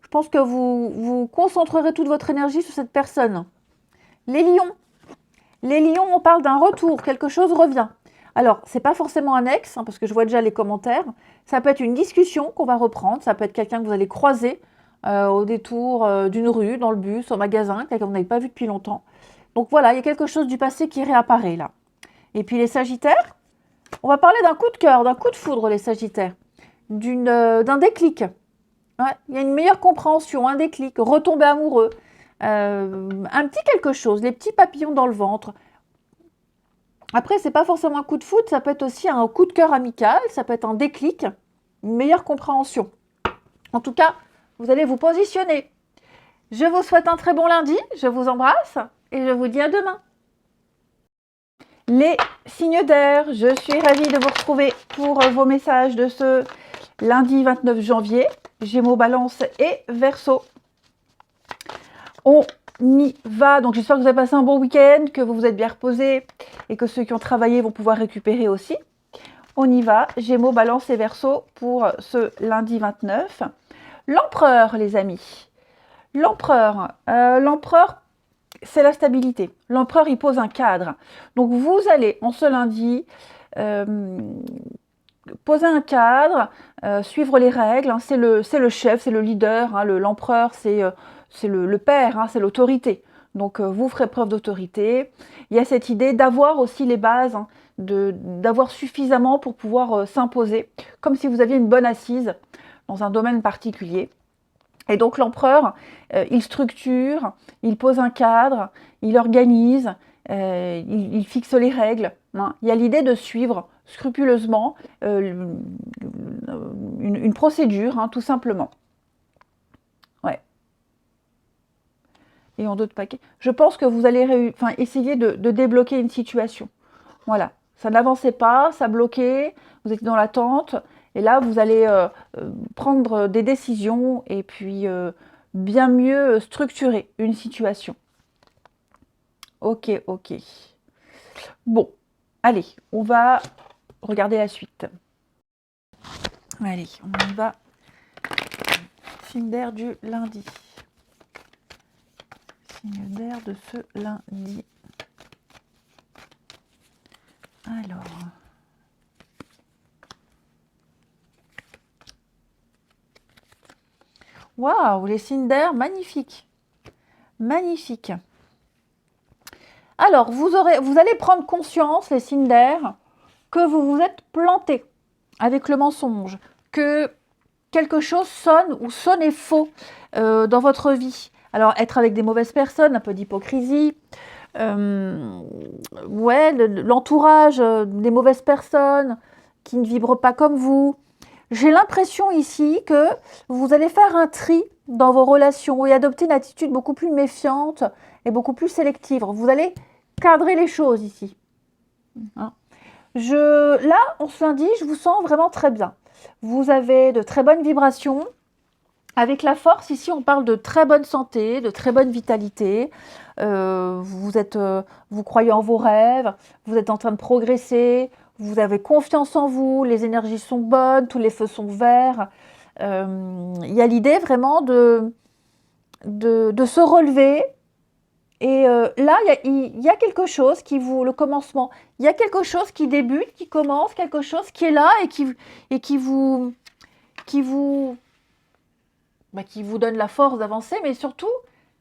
Je pense que vous concentrerez toute votre énergie sur cette personne. Les lions. Les lions, on parle d'un retour, quelque chose revient. Alors, c'est pas forcément un ex, hein, parce que je vois déjà les commentaires. Ça peut être une discussion qu'on va reprendre, ça peut être quelqu'un que vous allez croiser au détour d'une rue, dans le bus, au magasin, quelqu'un que vous n'avez pas vu depuis longtemps. Donc voilà, il y a quelque chose du passé qui réapparaît là. Et puis les sagittaires, on va parler d'un coup de cœur, d'un coup de foudre, les sagittaires, d'un déclic. Ouais, il y a une meilleure compréhension, un déclic, retomber amoureux, un petit quelque chose, les petits papillons dans le ventre. Après, c'est pas forcément un coup de foudre, ça peut être aussi un coup de cœur amical, ça peut être un déclic, une meilleure compréhension. En tout cas, vous allez vous positionner. Je vous souhaite un très bon lundi, je vous embrasse et je vous dis à demain. Les signes d'air, je suis ravie de vous retrouver pour vos messages de ce lundi 29 janvier. Gémeaux, Balance et Verseau. On y va. Donc j'espère que vous avez passé un bon week-end, que vous vous êtes bien reposés et que ceux qui ont travaillé vont pouvoir récupérer aussi. On y va. Gémeaux, Balance et Verseau pour ce lundi 29. L'empereur, les amis. L'empereur, c'est la stabilité. L'empereur, il pose un cadre. Donc, vous allez, en ce lundi, poser un cadre, suivre les règles. Hein, c'est le chef, c'est le leader. Hein, l'empereur, c'est le père, hein, c'est l'autorité. Donc, vous ferez preuve d'autorité. Il y a cette idée d'avoir aussi les bases, hein, d'avoir suffisamment pour pouvoir s'imposer, comme si vous aviez une bonne assise dans un domaine particulier. Et donc l'empereur, il structure, il pose un cadre, il organise, il fixe les règles. Hein. Il y a l'idée de suivre scrupuleusement une procédure, hein, tout simplement. Ouais. Et en d'autres paquets. Je pense que vous allez essayer de débloquer une situation. Voilà. Ça n'avançait pas, ça bloquait, vous étiez dans l'attente. Et là, vous allez prendre des décisions et puis bien mieux structurer une situation. Ok, ok. Bon, allez, on va regarder la suite. Allez, on y va. Signe d'air du lundi. Signe d'air de ce lundi. Alors... Waouh, les signes d'air, magnifiques. Magnifique. Alors, vous allez prendre conscience, les signes d'air, que vous vous êtes planté avec le mensonge, que quelque chose sonne ou sonnait faux dans votre vie. Alors, être avec des mauvaises personnes, un peu d'hypocrisie, ouais, l'entourage des mauvaises personnes qui ne vibrent pas comme vous. J'ai l'impression ici que vous allez faire un tri dans vos relations et adopter une attitude beaucoup plus méfiante et beaucoup plus sélective. Vous allez cadrer les choses ici. Hein. Là, on se lundi, je vous sens vraiment très bien. Vous avez de très bonnes vibrations. Avec la force, ici, on parle de très bonne santé, de très bonne vitalité. Vous croyez en vos rêves, vous êtes en train de progresser, vous avez confiance en vous, les énergies sont bonnes, tous les feux sont verts. Il y a l'idée vraiment de se relever Et là, il y a quelque chose le commencement, il y a quelque chose qui débute, qui commence, quelque chose qui est là et qui vous, qui vous, qui vous donne la force d'avancer, mais surtout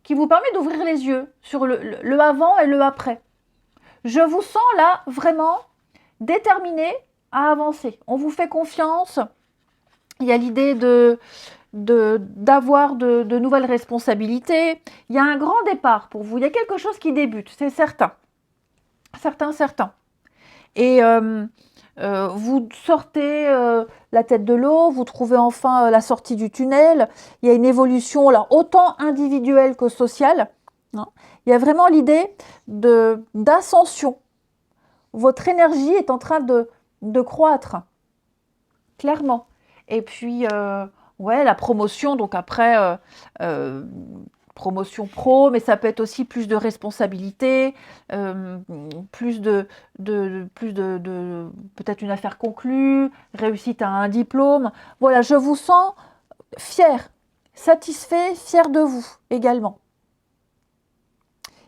qui vous permet d'ouvrir les yeux sur le avant et le après. Je vous sens là vraiment déterminé à avancer. On vous fait confiance. Il y a l'idée d'avoir de nouvelles responsabilités. Il y a un grand départ pour vous. Il y a quelque chose qui débute, c'est certain. Certain. Et vous sortez la tête de l'eau, vous trouvez enfin la sortie du tunnel. Il y a une évolution là, autant individuelle que sociale. Hein. Il y a vraiment l'idée d'ascension. Votre énergie est en train de croître, clairement. Et puis, ouais, la promotion, donc après, promotion pro, mais ça peut être aussi plus de responsabilité, plus de peut-être une affaire conclue, réussite à un diplôme. Voilà, je vous sens fier, satisfait, fier de vous également.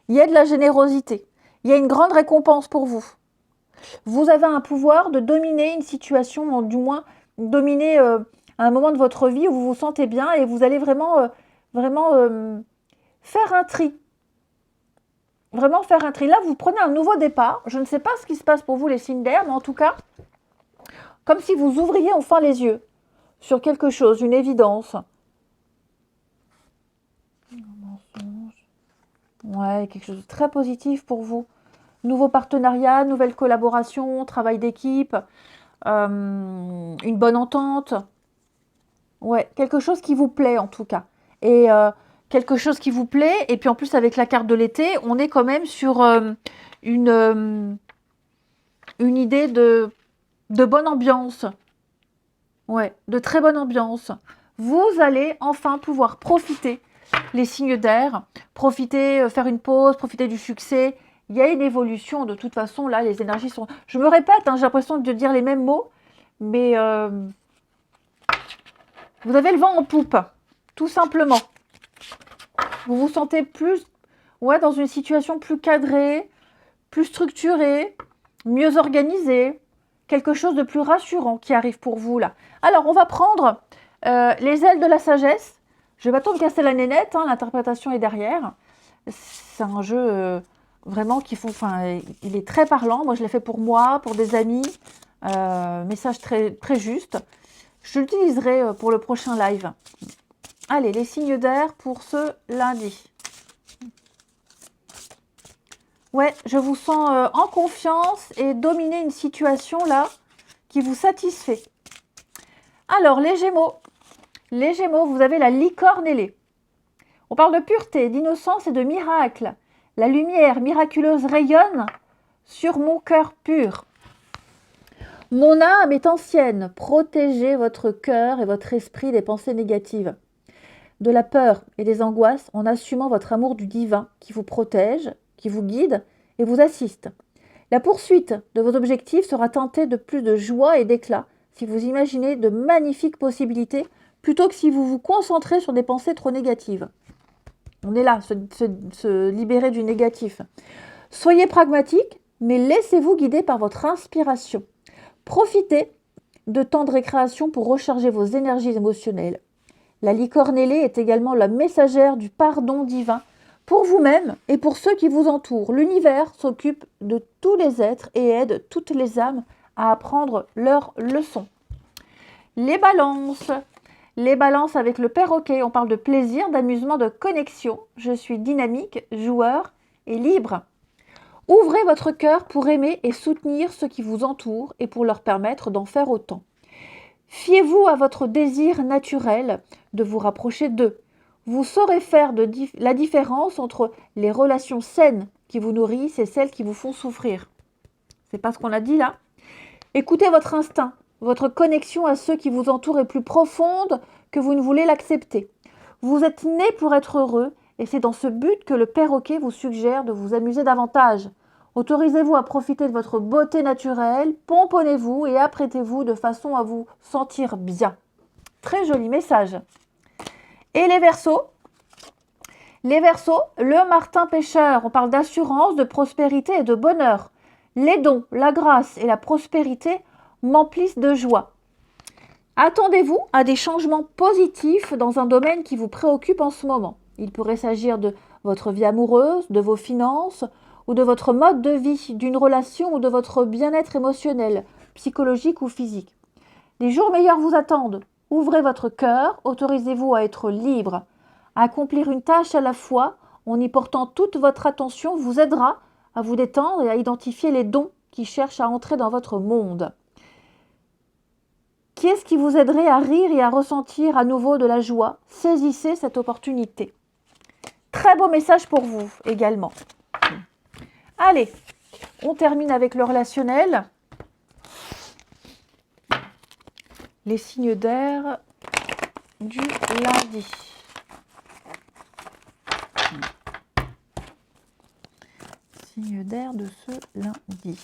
Il y a de la générosité, il y a une grande récompense pour vous. Vous avez un pouvoir de dominer une situation, du moins dominer un moment de votre vie où vous vous sentez bien et vous allez vraiment faire un tri. Vraiment faire un tri. Là, vous prenez un nouveau départ. Je ne sais pas ce qui se passe pour vous, les signes d'air, mais en tout cas, comme si vous ouvriez enfin les yeux sur quelque chose, une évidence. Ouais, quelque chose de très positif pour vous. Nouveau partenariat, nouvelle collaboration, travail d'équipe, une bonne entente. Ouais, quelque chose qui vous plaît en tout cas. Et quelque chose qui vous plaît. Et puis en plus, avec la carte de l'été, on est quand même sur une idée de bonne ambiance. Ouais, de très bonne ambiance. Vous allez enfin pouvoir profiter, les signes d'air, profiter, faire une pause, profiter du succès. Il y a une évolution, de toute façon, là, les énergies sont... Je me répète, hein, j'ai l'impression de dire les mêmes mots, mais vous avez le vent en poupe, tout simplement. Vous vous sentez plus, ouais, dans une situation plus cadrée, plus structurée, mieux organisée, quelque chose de plus rassurant qui arrive pour vous, là. Alors, on va prendre les ailes de la sagesse. Je vais pas trop me casser la nénette, hein, l'interprétation est derrière. C'est un jeu... vraiment il est très parlant. Moi, je l'ai fait pour moi, pour des amis. Message très, très juste. Je l'utiliserai pour le prochain live. Allez, les signes d'air pour ce lundi. Ouais, je vous sens en confiance et dominer une situation là qui vous satisfait. Alors, les Gémeaux. Les Gémeaux, vous avez la licorne ailée. On parle de pureté, d'innocence et de miracle. La lumière miraculeuse rayonne sur mon cœur pur. Mon âme est ancienne. Protégez votre cœur et votre esprit des pensées négatives, de la peur et des angoisses en assumant votre amour du divin qui vous protège, qui vous guide et vous assiste. La poursuite de vos objectifs sera teintée de plus de joie et d'éclat si vous imaginez de magnifiques possibilités plutôt que si vous vous concentrez sur des pensées trop négatives. On est là, se libérer du négatif. Soyez pragmatique, mais laissez-vous guider par votre inspiration. Profitez de temps de récréation pour recharger vos énergies émotionnelles. La licorne ailée est également la messagère du pardon divin pour vous-même et pour ceux qui vous entourent. L'univers s'occupe de tous les êtres et aide toutes les âmes à apprendre leurs leçons. Les balances. Les balances avec le perroquet, on parle de plaisir, d'amusement, de connexion. Je suis dynamique, joueur et libre. Ouvrez votre cœur pour aimer et soutenir ceux qui vous entourent et pour leur permettre d'en faire autant. Fiez-vous à votre désir naturel de vous rapprocher d'eux. Vous saurez faire la différence entre les relations saines qui vous nourrissent et celles qui vous font souffrir. C'est pas ce qu'on a dit là. Écoutez votre instinct. Votre connexion à ceux qui vous entourent est plus profonde que vous ne voulez l'accepter. Vous êtes né pour être heureux et c'est dans ce but que le perroquet vous suggère de vous amuser davantage. Autorisez-vous à profiter de votre beauté naturelle, pomponnez-vous et apprêtez-vous de façon à vous sentir bien. Très joli message. Et les Verseaux. Les Verseaux, le martin pêcheur, on parle d'assurance, de prospérité et de bonheur. Les dons, la grâce et la prospérité m'emplissent de joie. Attendez-vous à des changements positifs dans un domaine qui vous préoccupe en ce moment. Il pourrait s'agir de votre vie amoureuse, de vos finances ou de votre mode de vie, d'une relation ou de votre bien-être émotionnel, psychologique ou physique. Les jours meilleurs vous attendent. Ouvrez votre cœur, autorisez-vous à être libre. Accomplir une tâche à la fois, en y portant toute votre attention, vous aidera à vous détendre et à identifier les dons qui cherchent à entrer dans votre monde. Qui est-ce qui vous aiderait à rire et à ressentir à nouveau de la joie? Saisissez cette opportunité. Très beau message pour vous également. Allez, on termine avec le relationnel. Les signes d'air du lundi. Signes d'air de ce lundi.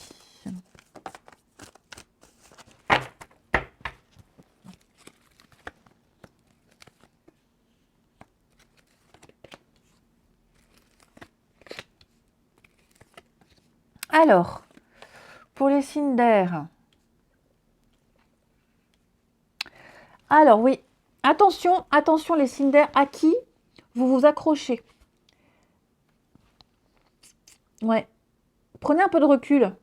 Alors, pour les signes d'air. Alors oui, attention, attention les signes d'air, à qui vous vous accrochez. Ouais, prenez un peu de recul.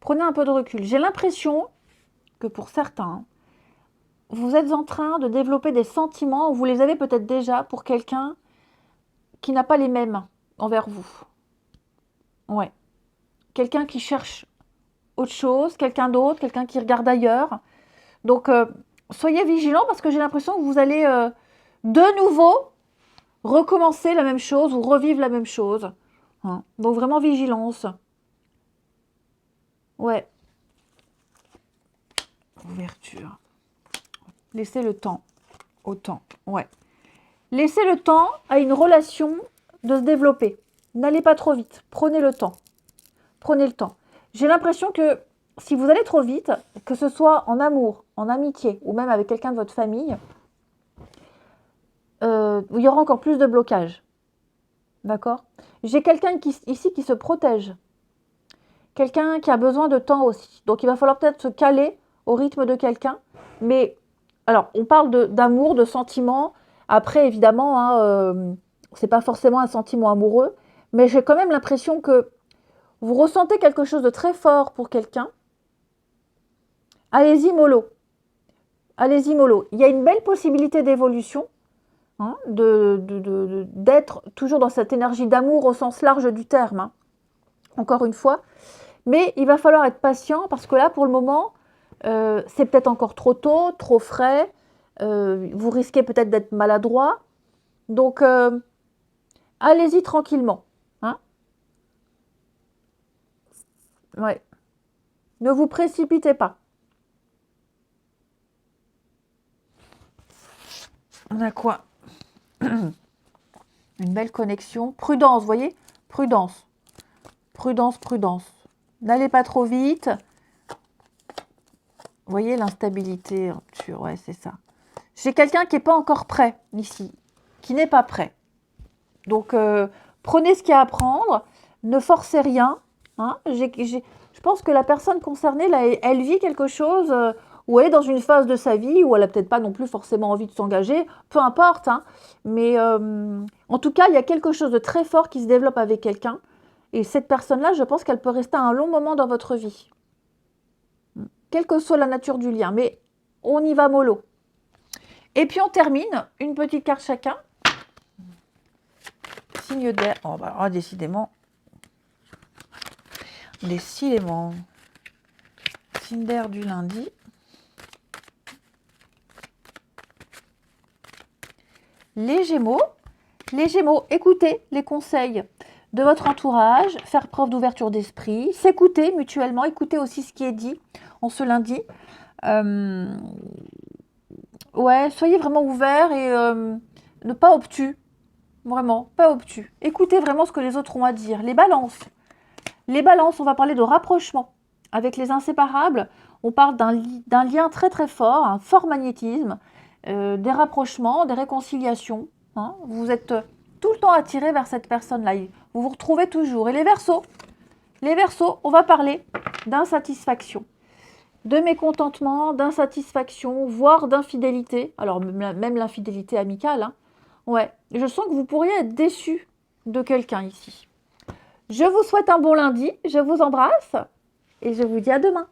Prenez un peu de recul. J'ai l'impression que pour certains, vous êtes en train de développer des sentiments, ou vous les avez peut-être déjà pour quelqu'un qui n'a pas les mêmes envers vous. Ouais. Quelqu'un qui cherche autre chose, quelqu'un d'autre, quelqu'un qui regarde ailleurs. Donc, soyez vigilants parce que j'ai l'impression que vous allez de nouveau recommencer la même chose ou revivre la même chose. Hein. Donc, vraiment vigilance. Ouais. Ouverture. Laissez le temps au temps. Ouais. Laissez le temps à une relation de se développer. N'allez pas trop vite. Prenez le temps. Prenez le temps. J'ai l'impression que si vous allez trop vite, que ce soit en amour, en amitié ou même avec quelqu'un de votre famille, il y aura encore plus de blocage. D'accord? J'ai quelqu'un ici qui se protège. Quelqu'un qui a besoin de temps aussi. Donc il va falloir peut-être se caler au rythme de quelqu'un. Mais alors, on parle d'amour, de sentiments. Après, évidemment, hein, c'est pas forcément un sentiment amoureux. Mais j'ai quand même l'impression que vous ressentez quelque chose de très fort pour quelqu'un. Allez-y mollo. Allez-y mollo. Il y a une belle possibilité d'évolution, hein, d'être toujours dans cette énergie d'amour au sens large du terme. Hein. Encore une fois. Mais il va falloir être patient parce que là, pour le moment, c'est peut-être encore trop tôt, trop frais. Vous risquez peut-être d'être maladroit. Donc, allez-y tranquillement. Hein. Ouais. Ne vous précipitez pas. On a quoi? Une belle connexion. Prudence, vous voyez? Prudence. Prudence, prudence. N'allez pas trop vite. Vous voyez l'instabilité, rupture, ouais, c'est ça. J'ai quelqu'un qui n'est pas encore prêt ici, qui n'est pas prêt. Donc, prenez ce qu'il y a à prendre, ne forcez rien. Hein. Je pense que la personne concernée, là, elle vit quelque chose où elle est dans une phase de sa vie où elle n'a peut-être pas non plus forcément envie de s'engager, peu importe. Hein. Mais en tout cas, il y a quelque chose de très fort qui se développe avec quelqu'un. Et cette personne-là, je pense qu'elle peut rester un long moment dans votre vie. Quelle que soit la nature du lien. Mais on y va mollo. Et puis on termine, une petite carte chacun. Signe d'air. Oh, bah, décidément. Décidément. Signe d'air du lundi. Les Gémeaux. Les Gémeaux, écoutez les conseils de votre entourage, faire preuve d'ouverture d'esprit, s'écouter mutuellement, écouter aussi ce qui est dit en ce lundi. Ouais, soyez vraiment ouverts et ne pas obtus. Vraiment, pas obtus. Écoutez vraiment ce que les autres ont à dire. Les balances. Les balances, on va parler de rapprochement. Avec les inséparables, on parle d'un lien très très fort, un fort magnétisme, des rapprochements, des réconciliations. Hein. Vous êtes tout le temps attiré vers cette personne-là. Vous vous retrouvez toujours. Et les Verseaux, on va parler d'insatisfaction, de mécontentement, d'insatisfaction, voire d'infidélité. Alors, même l'infidélité amicale. Hein. Ouais, je sens que vous pourriez être déçu de quelqu'un ici. Je vous souhaite un bon lundi, je vous embrasse et je vous dis à demain.